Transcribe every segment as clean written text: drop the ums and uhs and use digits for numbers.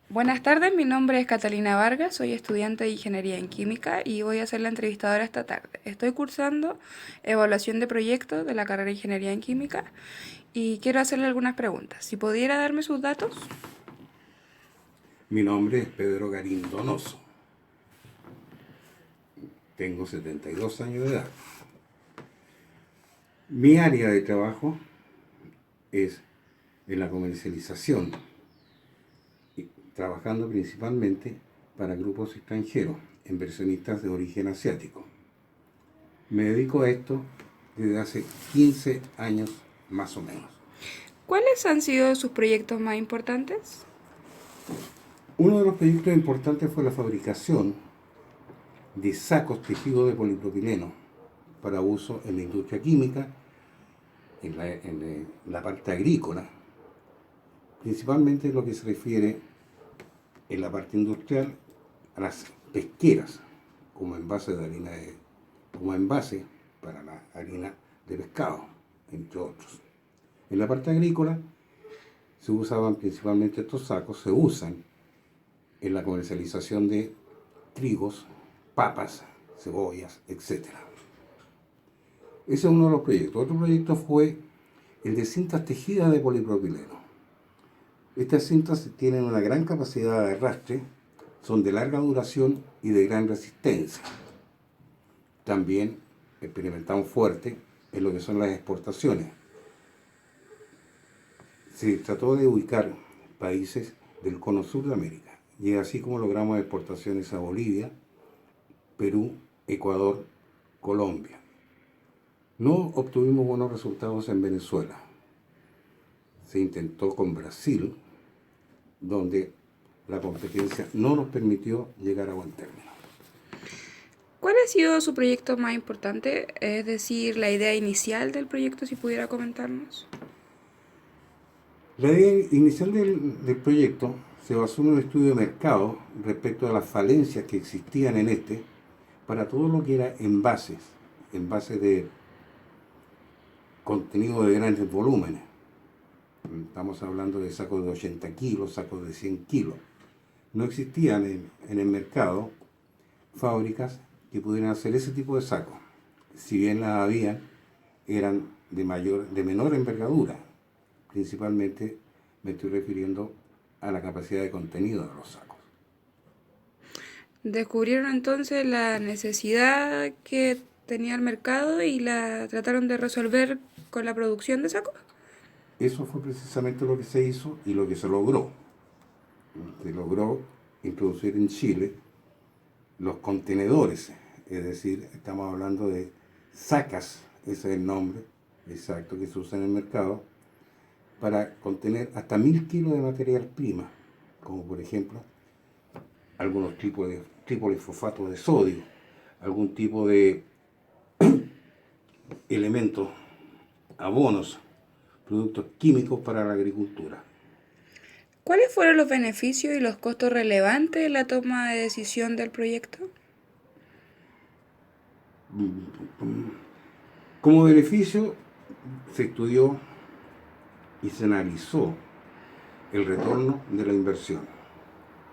Buenas tardes, mi nombre es Catalina Vargas, soy estudiante de Ingeniería en Química y voy a ser la entrevistadora esta tarde. Estoy cursando evaluación de proyectos de la carrera de Ingeniería en Química y quiero hacerle algunas preguntas. Si pudiera darme sus datos. Mi nombre es Pedro Garín Donoso. Tengo 72 años de edad. Mi área de trabajo es en la comercialización, trabajando principalmente para grupos extranjeros, inversionistas de origen asiático. Me dedico a esto desde hace 15 años más o menos. ¿Cuáles han sido sus proyectos más importantes? Uno de los proyectos importantes fue la fabricación de sacos tejidos de polipropileno para uso en la industria química, en la parte agrícola, principalmente lo que se refiere en la parte industrial a las pesqueras como envase como envase para la harina de pescado, entre otros. En la parte agrícola se usaban principalmente estos sacos, se usan en la comercialización de trigos, papas, cebollas, etc. Ese es uno de los proyectos. Otro proyecto fue el de cintas tejidas de polipropileno. Estas cintas tienen una gran capacidad de arrastre, son de larga duración y de gran resistencia. También experimentamos fuerte en lo que son las exportaciones. Se trató de ubicar países del cono sur de América, y así como logramos exportaciones a Bolivia, Perú, Ecuador, Colombia. No obtuvimos buenos resultados en Venezuela. Se intentó con Brasil, donde la competencia no nos permitió llegar a buen término. ¿Cuál ha sido su proyecto más importante? Es decir, la idea inicial del proyecto, si pudiera comentarnos. La idea inicial del proyecto se basó en un estudio de mercado respecto a las falencias que existían en este para todo lo que era envases de contenido de grandes volúmenes. Estamos hablando de sacos de 80 kilos, sacos de 100 kilos. No existían en el mercado fábricas que pudieran hacer ese tipo de sacos. Si bien las había, eran de menor envergadura. Principalmente me estoy refiriendo a la capacidad de contenido de los sacos. Descubrieron entonces la necesidad que tenía el mercado y la trataron de resolver con la producción de sacos. Eso fue precisamente lo que se hizo y lo que se logró. Se logró introducir en Chile los contenedores, es decir, estamos hablando de sacas, ese es el nombre exacto que se usa en el mercado, para contener hasta 1000 kilos de material prima, como por ejemplo algunos tipos de tripolifosfato de sodio, algún tipo de elementos, abonos, productos químicos para la agricultura. ¿Cuáles fueron los beneficios y los costos relevantes de la toma de decisión del proyecto? Como beneficio se estudió y se analizó el retorno de la inversión.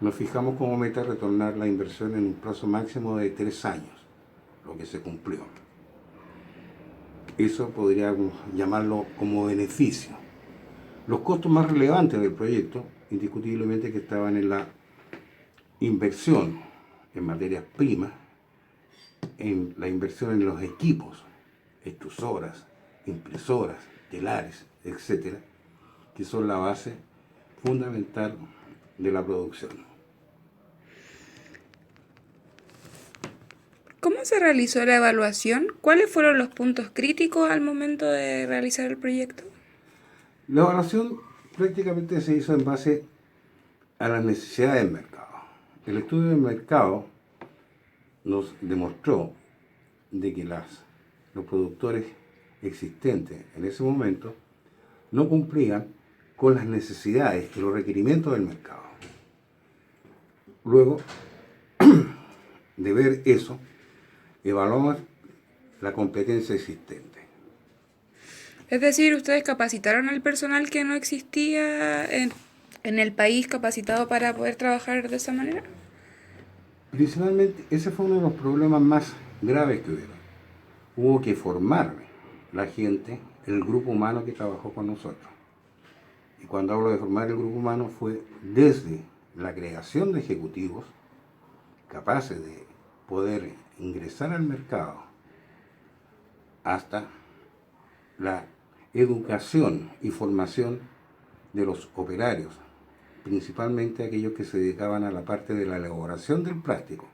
Nos fijamos como meta retornar la inversión en un plazo máximo de 3 años, lo que se cumplió. Eso podríamos llamarlo como beneficio. Los costos más relevantes del proyecto, indiscutiblemente que estaban en la inversión en materias primas, en la inversión en los equipos, extrusoras, impresoras, telares, etcétera, que son la base fundamental de la producción. ¿Cómo se realizó la evaluación? ¿Cuáles fueron los puntos críticos al momento de realizar el proyecto? La evaluación prácticamente se hizo en base a las necesidades del mercado. El estudio del mercado nos demostró de que los productores existentes en ese momento no cumplían con las necesidades y los requerimientos del mercado. Luego de ver eso, evaluamos la competencia existente. Es decir, ustedes capacitaron al personal que no existía en el país capacitado para poder trabajar de esa manera? Principalmente, ese fue uno de los problemas más graves que hubieron. Hubo que formar la gente, el grupo humano que trabajó con nosotros. Y cuando hablo de formar el grupo humano fue desde la creación de ejecutivos capaces de poder ingresar al mercado hasta la educación y formación de los operarios, principalmente aquellos que se dedicaban a la parte de la elaboración del plástico,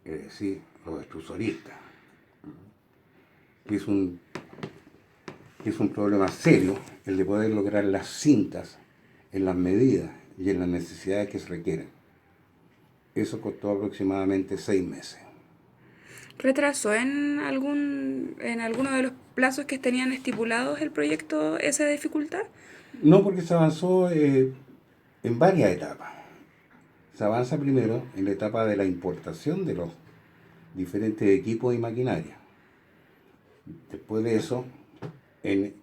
es decir, los extrusoristas, que es un problema serio el de poder lograr las cintas en las medidas y en las necesidades que se requieren. Eso costó aproximadamente 6 meses. ¿Retrasó en alguno de los plazos que tenían estipulados el proyecto esa dificultad? No, porque se avanzó en varias etapas. Se avanza primero en la etapa de la importación de los diferentes equipos y maquinaria. Después de eso, en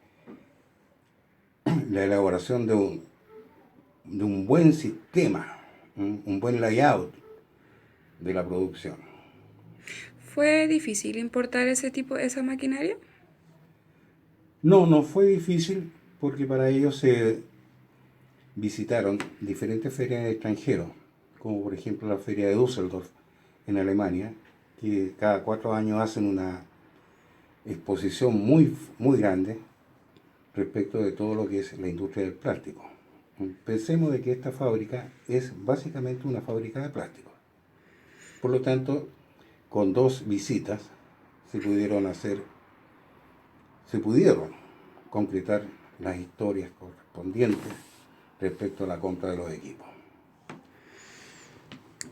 la elaboración de un buen sistema, un buen layout de la producción. ¿Fue difícil importar esa maquinaria? No, no fue difícil porque para ello se visitaron diferentes ferias de extranjeros, como por ejemplo la feria de Düsseldorf en Alemania, que cada 4 años hacen una exposición muy, muy grande respecto de todo lo que es la industria del plástico. Pensemos de que esta fábrica es básicamente una fábrica de plástico. Por lo tanto, con 2 visitas se pudieron concretar las historias correspondientes respecto a la compra de los equipos.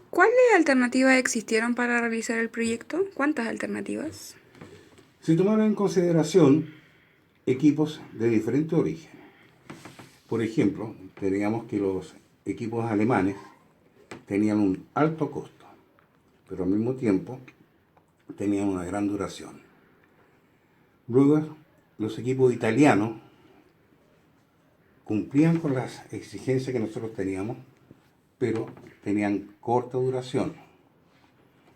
¿Cuáles alternativas existieron para realizar el proyecto? ¿Cuántas alternativas? Se tomaron en consideración equipos de diferente origen. Por ejemplo, teníamos que los equipos alemanes tenían un alto costo, pero al mismo tiempo tenían una gran duración. Luego, los equipos italianos cumplían con las exigencias que nosotros teníamos, pero tenían corta duración,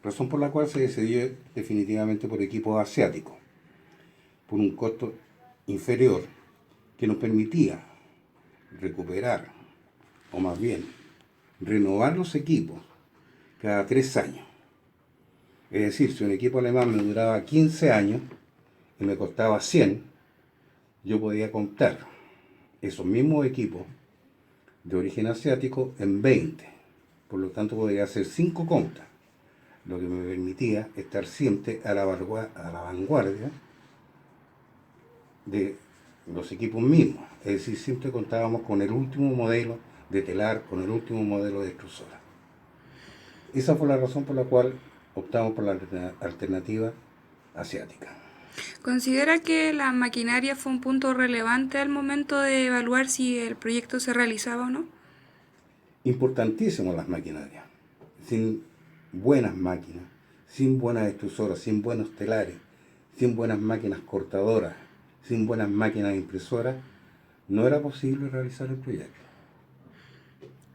razón por la cual se decidió definitivamente por equipos asiáticos, por un costo inferior que nos permitía recuperar, o más bien renovar los equipos cada 3 años. Es decir, si un equipo alemán me duraba 15 años y me costaba 100, yo podía comprar esos mismos equipos de origen asiático en 20. Por lo tanto, podía hacer 5 compras, lo que me permitía estar siempre a la vanguardia de los equipos mismos. Es decir, siempre contábamos con el último modelo de telar, con el último modelo de extrusora. Esa fue la razón por la cual optamos por la alternativa asiática. ¿Considera que la maquinaria fue un punto relevante al momento de evaluar si el proyecto se realizaba o no? Importantísimo las maquinarias. Sin buenas máquinas, sin buenas extrusoras, sin buenos telares, sin buenas máquinas cortadoras, sin buenas máquinas impresoras, no era posible realizar el proyecto.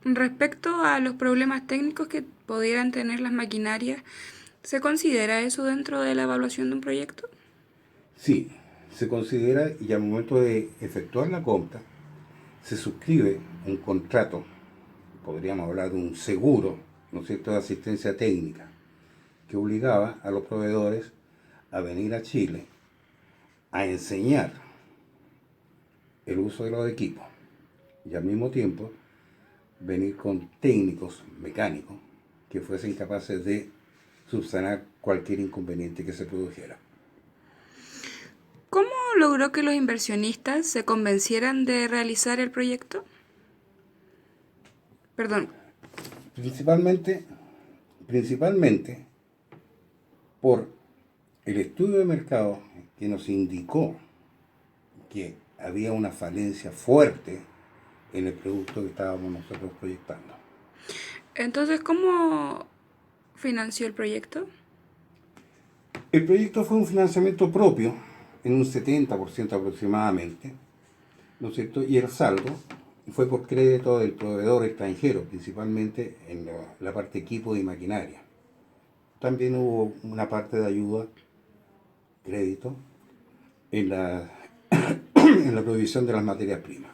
Respecto a los problemas técnicos que pudieran tener las maquinarias, ¿se considera eso dentro de la evaluación de un proyecto? Sí, se considera y al momento de efectuar la compra, se suscribe un contrato, podríamos hablar de un seguro, ¿no es cierto?, de asistencia técnica, que obligaba a los proveedores a venir a Chile a enseñar el uso de los equipos y al mismo tiempo venir con técnicos mecánicos que fuesen capaces de subsanar cualquier inconveniente que se produjera. ¿Cómo logró que los inversionistas se convencieran de realizar el proyecto? Perdón. Principalmente por el estudio de mercado que nos indicó que había una falencia fuerte en el producto que estábamos nosotros proyectando. Entonces, ¿cómo financió el proyecto? El proyecto fue un financiamiento propio, en un 70% aproximadamente, ¿no es cierto? Y el saldo fue por crédito del proveedor extranjero, principalmente en la parte equipo y maquinaria. También hubo una parte de ayuda, crédito, en la, en la provisión de las materias primas.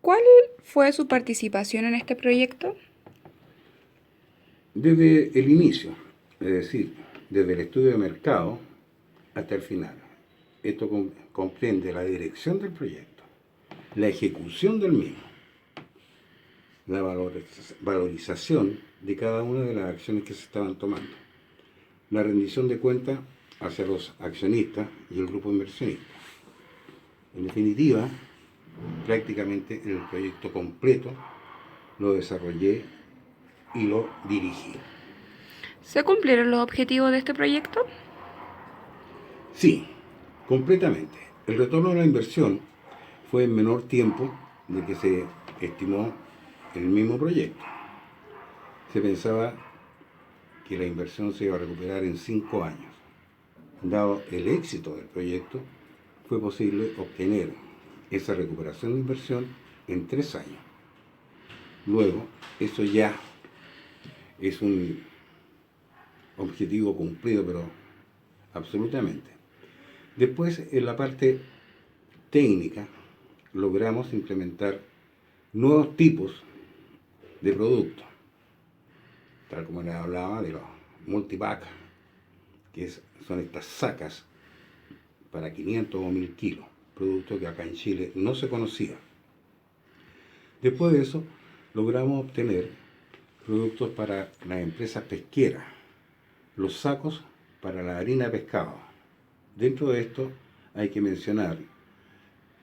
¿Cuál fue su participación en este proyecto? Desde el inicio, es decir, desde el estudio de mercado hasta el final. Esto comprende la dirección del proyecto, la ejecución del mismo, la valorización de cada una de las acciones que se estaban tomando, la rendición de cuentas hacia los accionistas y el grupo inversionista. En definitiva, prácticamente el proyecto completo lo desarrollé y lo dirigí. ¿Se cumplieron los objetivos de este proyecto? Sí, completamente. El retorno de la inversión fue en menor tiempo de que se estimó en el mismo proyecto. Se pensaba que la inversión se iba a recuperar en 5 años. Dado el éxito del proyecto, fue posible obtener esa recuperación de inversión en 3 años. Luego, eso ya es un objetivo cumplido, pero absolutamente. Después, en la parte técnica, logramos implementar nuevos tipos de productos, tal como les hablaba de los multipack, que son estas sacas para 500 o 1000 kilos, producto que acá en Chile no se conocía. Después de eso, logramos obtener productos para las empresas pesqueras, los sacos para la harina de pescado. Dentro de esto hay que mencionar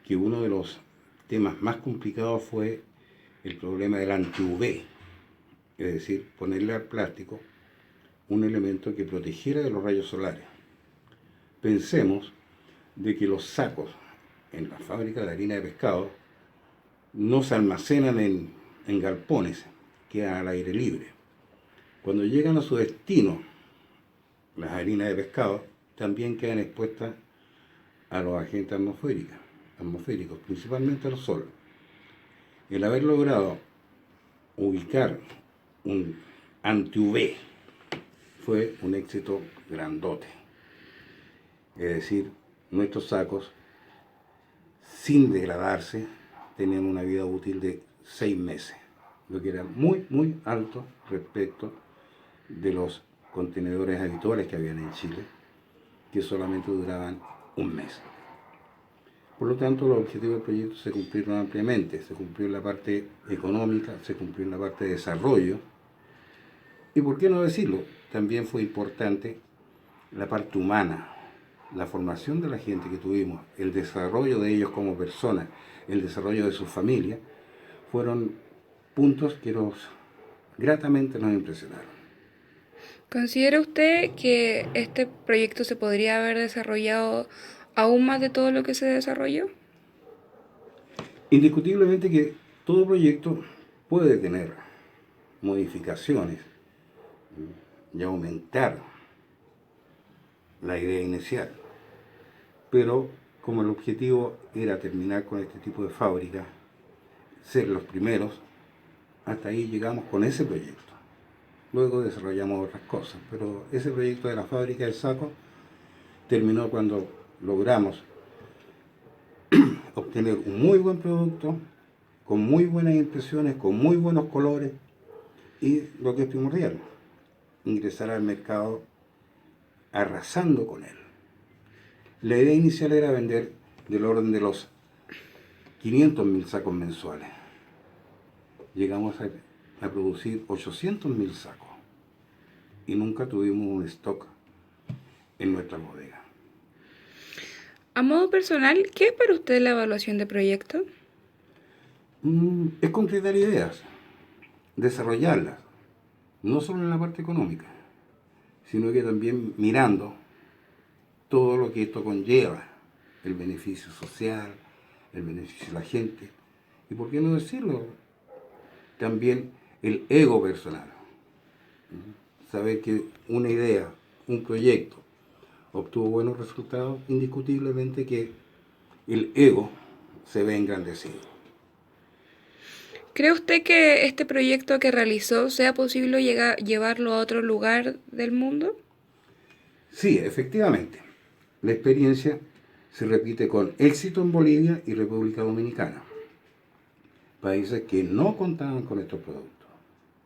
que uno de los temas más complicados fue el problema del anti-UV, es decir, ponerle al plástico un elemento que protegiera de los rayos solares. Pensemos de que los sacos en la fábrica de harina de pescado no se almacenan en galpones, quedan al aire libre. Cuando llegan a su destino, las harinas de pescado también quedan expuestas a los agentes atmosféricos, principalmente al sol. El haber logrado ubicar un anti-UV fue un éxito grandote. Es decir, nuestros sacos, sin degradarse, tenían una vida útil de 6 meses, lo que era muy, muy alto respecto de los contenedores habituales que habían en Chile, que solamente duraban un mes. Por lo tanto, los objetivos del proyecto se cumplieron ampliamente. Se cumplió en la parte económica, se cumplió en la parte de desarrollo. Y por qué no decirlo, también fue importante la parte humana, la formación de la gente que tuvimos, el desarrollo de ellos como personas, el desarrollo de sus familias, fueron puntos que gratamente nos impresionaron. ¿Considera usted que este proyecto se podría haber desarrollado aún más de todo lo que se desarrolló? Indiscutiblemente que todo proyecto puede tener modificaciones y aumentar la idea inicial, pero como el objetivo era terminar con este tipo de fábrica, ser los primeros, hasta ahí llegamos con ese proyecto. Luego desarrollamos otras cosas, pero ese proyecto de la fábrica del saco terminó cuando logramos obtener un muy buen producto, con muy buenas impresiones, con muy buenos colores, y lo que es primordial, ingresar al mercado arrasando con él. La idea inicial era vender del orden de los 500.000 sacos mensuales. Llegamos a producir 800.000 sacos y nunca tuvimos un stock en nuestra bodega. A modo personal, ¿qué es para usted la evaluación de proyecto? Es concretar ideas, desarrollarlas, no solo en la parte económica, sino que también mirando todo lo que esto conlleva, el beneficio social, el beneficio de la gente, y por qué no decirlo, también el ego personal. Saber que una idea, un proyecto, obtuvo buenos resultados, indiscutiblemente que el ego se ve engrandecido. ¿Cree usted que este proyecto que realizó sea posible llevarlo a otro lugar del mundo? Sí, efectivamente, la experiencia se repite con éxito en Bolivia y República Dominicana, países que no contaban con estos productos.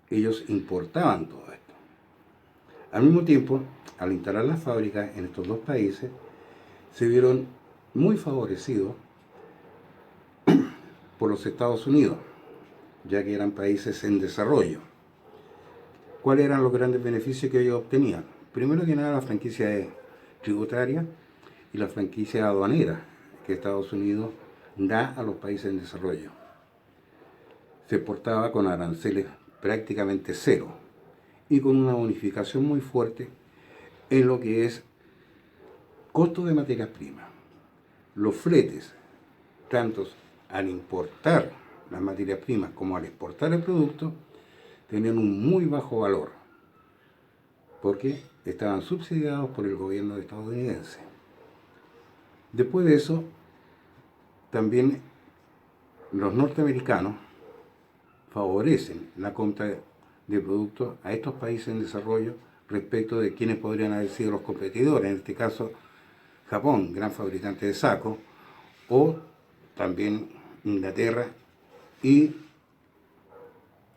Ellos importaban todo esto. Al mismo tiempo, al instalar las fábricas en estos dos países, se vieron muy favorecidos por los Estados Unidos, ya que eran países en desarrollo. ¿Cuáles eran los grandes beneficios que ellos obtenían? Primero que nada, la franquicia tributaria y la franquicia aduanera que Estados Unidos da a los países en desarrollo. Se exportaba con aranceles prácticamente cero y con una bonificación muy fuerte en lo que es costo de materias primas. Los fletes, tanto al importar las materias primas como al exportar el producto, tenían un muy bajo valor, porque estaban subsidiados por el gobierno estadounidense. Después de eso, también los norteamericanos favorecen la compra de productos a estos países en desarrollo respecto de quienes podrían haber sido los competidores, en este caso Japón, gran fabricante de sacos, o también Inglaterra y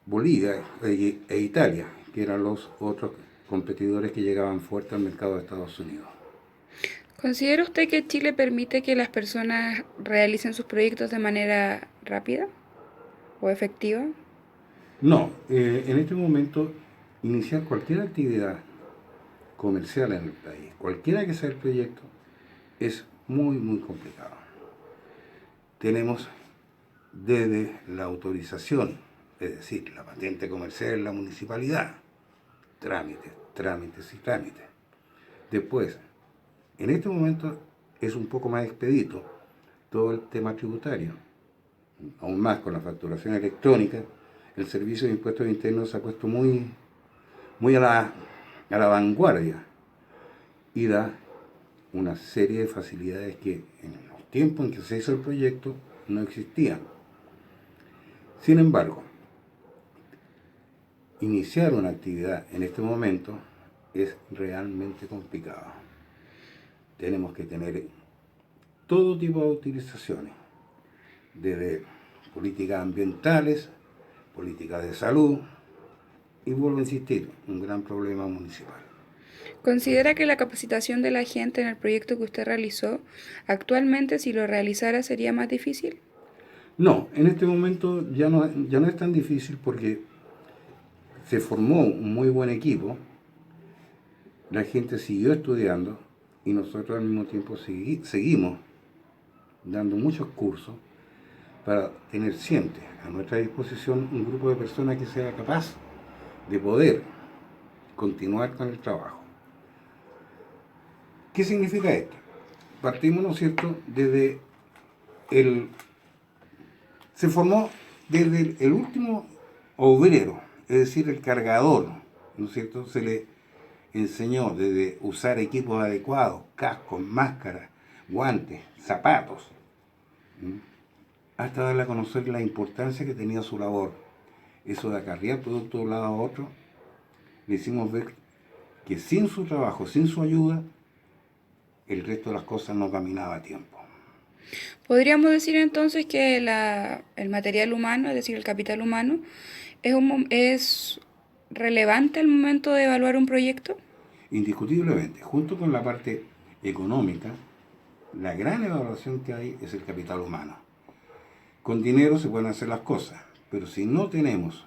Bolivia e Italia, que eran los otros competidores que llegaban fuerte al mercado de Estados Unidos. ¿Considera usted que Chile permite que las personas realicen sus proyectos de manera rápida o efectiva? No, en este momento iniciar cualquier actividad comercial en el país, cualquiera que sea el proyecto, es muy complicado. Tenemos desde la autorización, es decir, la patente comercial en la municipalidad, trámites y trámites. Después, en este momento es un poco más expedito todo el tema tributario, aún más con la facturación electrónica. El Servicio de Impuestos Internos se ha puesto muy a la vanguardia y da una serie de facilidades que en los tiempos en que se hizo el proyecto no existían. Sin embargo, iniciar una actividad en este momento es realmente complicado. Tenemos que tener todo tipo de utilizaciones, desde políticas ambientales, políticas de salud, y vuelvo a insistir, un gran problema municipal. ¿Considera que la capacitación de la gente en el proyecto que usted realizó actualmente, si lo realizara, sería más difícil? No, en este momento ya no es tan difícil porque se formó un muy buen equipo, la gente siguió estudiando y nosotros al mismo tiempo seguimos dando muchos cursos para tener siempre a nuestra disposición un grupo de personas que sea capaz de poder continuar con el trabajo. ¿Qué significa esto? Partimos, ¿no es cierto?, se formó desde el último obrero, es decir, el cargador, ¿no es cierto? Se le enseñó desde usar equipos adecuados, cascos, máscaras, guantes, zapatos, hasta darle a conocer la importancia que tenía su labor. Eso de acarrear productos de un lado a otro, le hicimos ver que sin su trabajo, sin su ayuda, el resto de las cosas no caminaba a tiempo. ¿Podríamos decir entonces que el material humano, es decir, el capital humano, es relevante al momento de evaluar un proyecto? Indiscutiblemente, junto con la parte económica, la gran evaluación que hay es el capital humano. Con dinero se pueden hacer las cosas, pero si no tenemos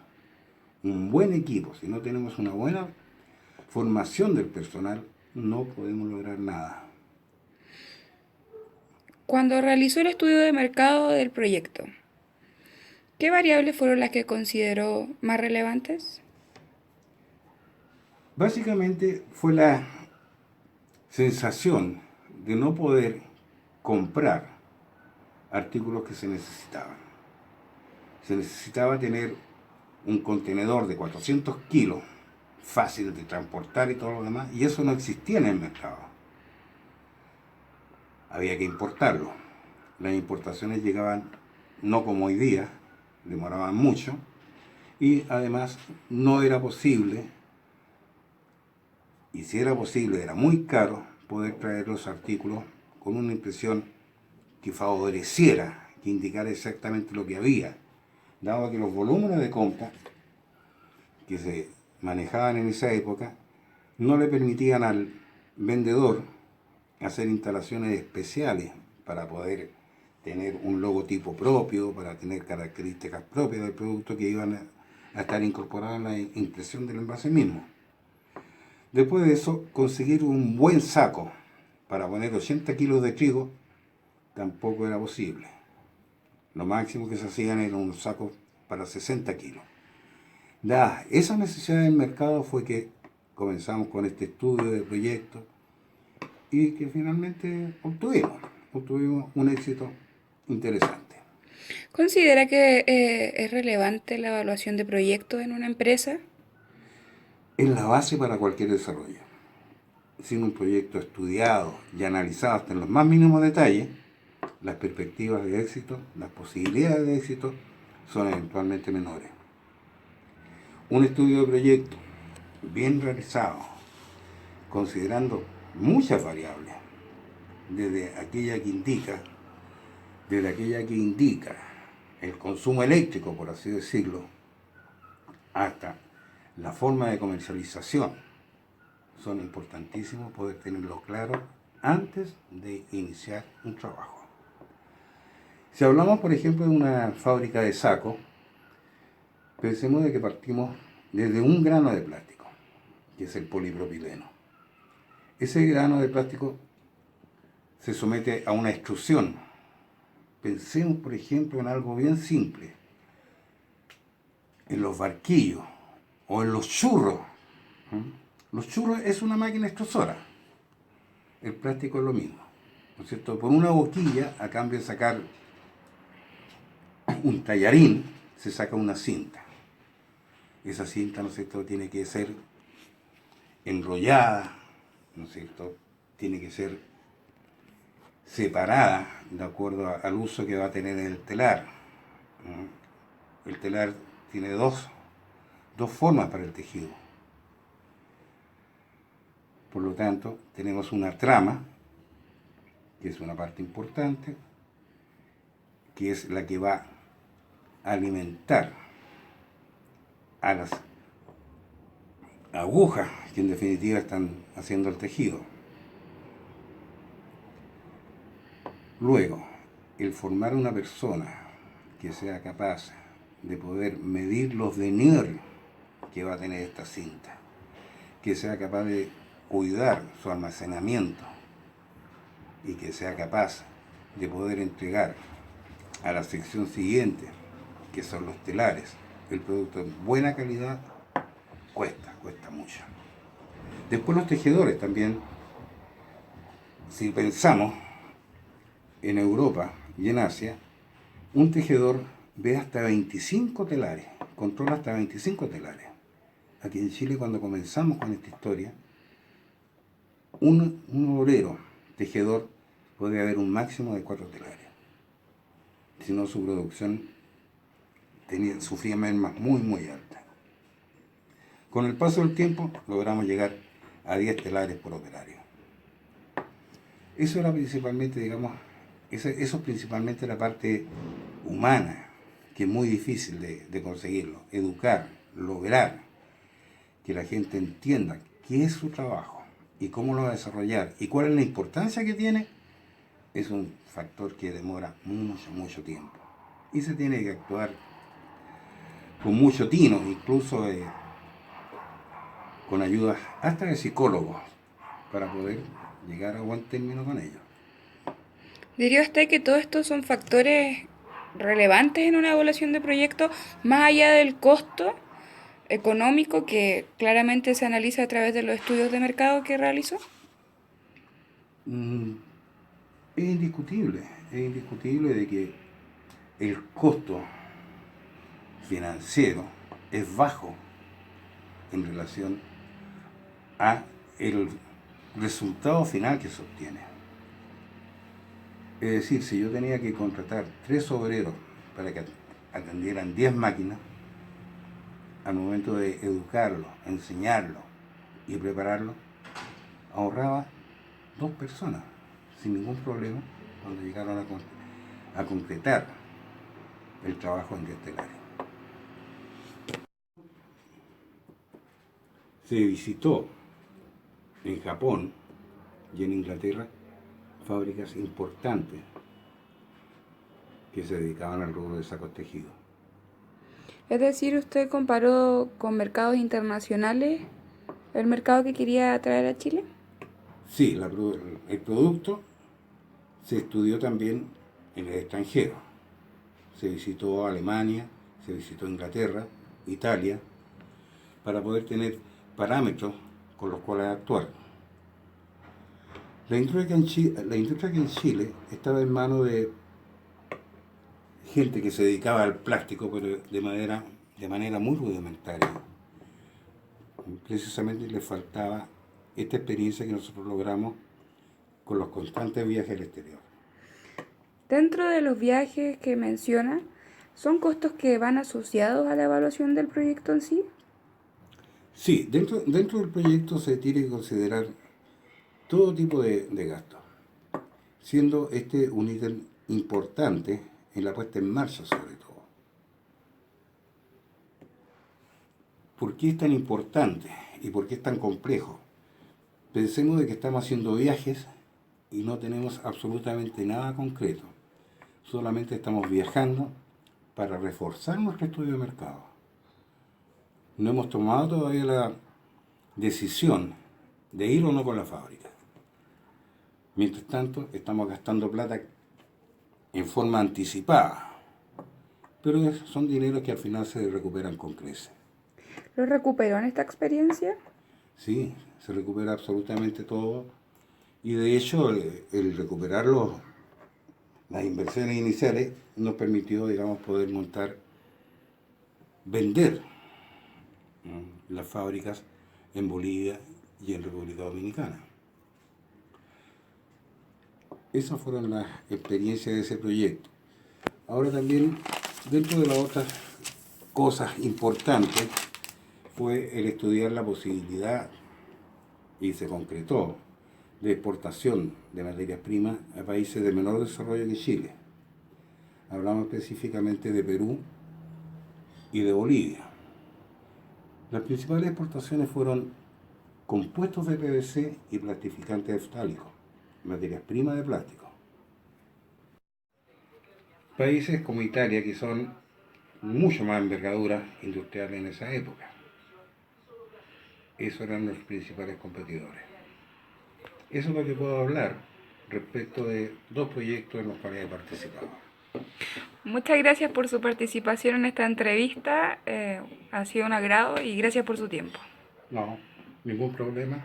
un buen equipo, si no tenemos una buena formación del personal, no podemos lograr nada. Cuando realizó el estudio de mercado del proyecto, ¿qué variables fueron las que consideró más relevantes? Básicamente fue la sensación de no poder comprar artículos que se necesitaban. Se necesitaba tener un contenedor de 400 kilos, fácil de transportar y todo lo demás, y eso no existía en el mercado. había que importarlo. Las importaciones llegaban no como hoy día, demoraban mucho, y además no era posible, y si era posible era muy caro, poder traer los artículos con una impresión que favoreciera, que indicara exactamente lo que había, dado que los volúmenes de compra que se manejaban en esa época no le permitían al vendedor hacer instalaciones especiales para poder tener un logotipo propio, para tener características propias del producto que iban a estar incorporadas en la impresión del envase mismo. Después de eso, conseguir un buen saco para poner 80 kilos de trigo tampoco era posible. Lo máximo que se hacían eran unos sacos para 60 kilos. Dada esa necesidad del mercado fue que comenzamos con este estudio de proyecto y que finalmente obtuvimos un éxito interesante. ¿Considera que es relevante la evaluación de proyectos en una empresa? Es la base para cualquier desarrollo. Sin un proyecto estudiado y analizado hasta en los más mínimos detalles, las perspectivas de éxito, las posibilidades de éxito son eventualmente menores. Un estudio de proyecto bien realizado, considerando muchas variables, desde aquella que indica el consumo eléctrico, por así decirlo, hasta la forma de comercialización, son importantísimos poder tenerlo claro antes de iniciar un trabajo. Si hablamos, por ejemplo, de una fábrica de sacos, pensemos de que partimos desde un grano de plástico, que es el polipropileno. Ese grano de plástico se somete a una extrusión. Pensemos, por ejemplo, en algo bien simple, en los barquillos o en los churros. Los churros es una máquina extrusora. El plástico es lo mismo, ¿no es cierto? Por una boquilla, a cambio de sacar un tallarín, se saca una cinta. Esa cinta, ¿no es cierto?, tiene que ser enrollada, ¿no es cierto?, tiene que ser separada de acuerdo al uso que va a tener el telar. El telar tiene dos formas para el tejido. Por lo tanto, tenemos una trama, que es una parte importante, que es la que va a alimentar a las agujas que en definitiva están haciendo el tejido. Luego, el formar una persona que sea capaz de poder medir los deniers que va a tener esta cinta, que sea capaz de cuidar su almacenamiento y que sea capaz de poder entregar a la sección siguiente, que son los telares, el producto en buena calidad, cuesta mucho. Después los tejedores también, si pensamos en Europa y en Asia, un tejedor ve hasta 25 telares, controla hasta 25 telares. Aquí en Chile, cuando comenzamos con esta historia, un obrero tejedor puede haber un máximo de 4 telares. Si no, su producción sufría mermas muy altas. Con el paso del tiempo logramos llegar a 10 telares por operario. Eso era principalmente, digamos, eso es principalmente la parte humana, que es muy difícil de conseguirlo. Educar, lograr que la gente entienda qué es su trabajo y cómo lo va a desarrollar y cuál es la importancia que tiene, es un factor que demora mucho tiempo. Y se tiene que actuar con mucho tino, incluso con ayuda hasta de psicólogos, para poder llegar a buen término con ellos. ¿Diría usted que todos estos son factores relevantes en una evaluación de proyecto, más allá del costo económico que claramente se analiza a través de los estudios de mercado que realizó? Es indiscutible de que el costo financiero es bajo en relación a el resultado final que se obtiene. Es decir, si yo tenía que contratar 3 obreros para que atendieran 10 máquinas, al momento de educarlos, enseñarlos y prepararlos, ahorraba 2 personas sin ningún problema cuando llegaron a concretar el trabajo en Estelares. Se visitó en Japón y en Inglaterra fábricas importantes que se dedicaban al rubro de sacos tejidos. Es decir, usted comparó con mercados internacionales el mercado que quería traer a Chile. Sí, el producto se estudió también en el extranjero. Se visitó Alemania, se visitó Inglaterra, Italia, para poder tener parámetros con los cuales actuar. La industria que en Chile estaba en manos de gente que se dedicaba al plástico, pero de manera muy rudimentaria. Precisamente les faltaba esta experiencia que nosotros logramos con los constantes viajes al exterior. Dentro de los viajes que menciona, ¿son costos que van asociados a la evaluación del proyecto en sí? Sí, dentro del proyecto se tiene que considerar todo tipo de gastos, siendo este un ítem importante en la puesta en marcha sobre todo. ¿Por qué es tan importante y por qué es tan complejo? Pensemos de que estamos haciendo viajes y no tenemos absolutamente nada concreto. Solamente estamos viajando para reforzar nuestro estudio de mercado. No hemos tomado todavía la decisión de ir o no con la fábrica. Mientras tanto, estamos gastando plata en forma anticipada, pero son dineros que al final se recuperan con creces. ¿Lo recuperó en esta experiencia? Sí, se recupera absolutamente todo y de hecho el recuperar las inversiones iniciales nos permitió, digamos, poder vender, ¿no?, las fábricas en Bolivia y en República Dominicana. Esas fueron las experiencias de ese proyecto. Ahora también, dentro de las otras cosas importantes, fue el estudiar la posibilidad, y se concretó, de exportación de materias primas a países de menor desarrollo que Chile. Hablamos específicamente de Perú y de Bolivia. Las principales exportaciones fueron compuestos de PVC y plastificantes ftálicos, materias primas de plástico. Países como Italia, que son mucho más envergadura industrial en esa época. Esos eran los principales competidores. Eso es lo que puedo hablar respecto de 2 proyectos en los cuales he participado. Muchas gracias por su participación en esta entrevista. Ha sido un agrado y gracias por su tiempo. No, ningún problema.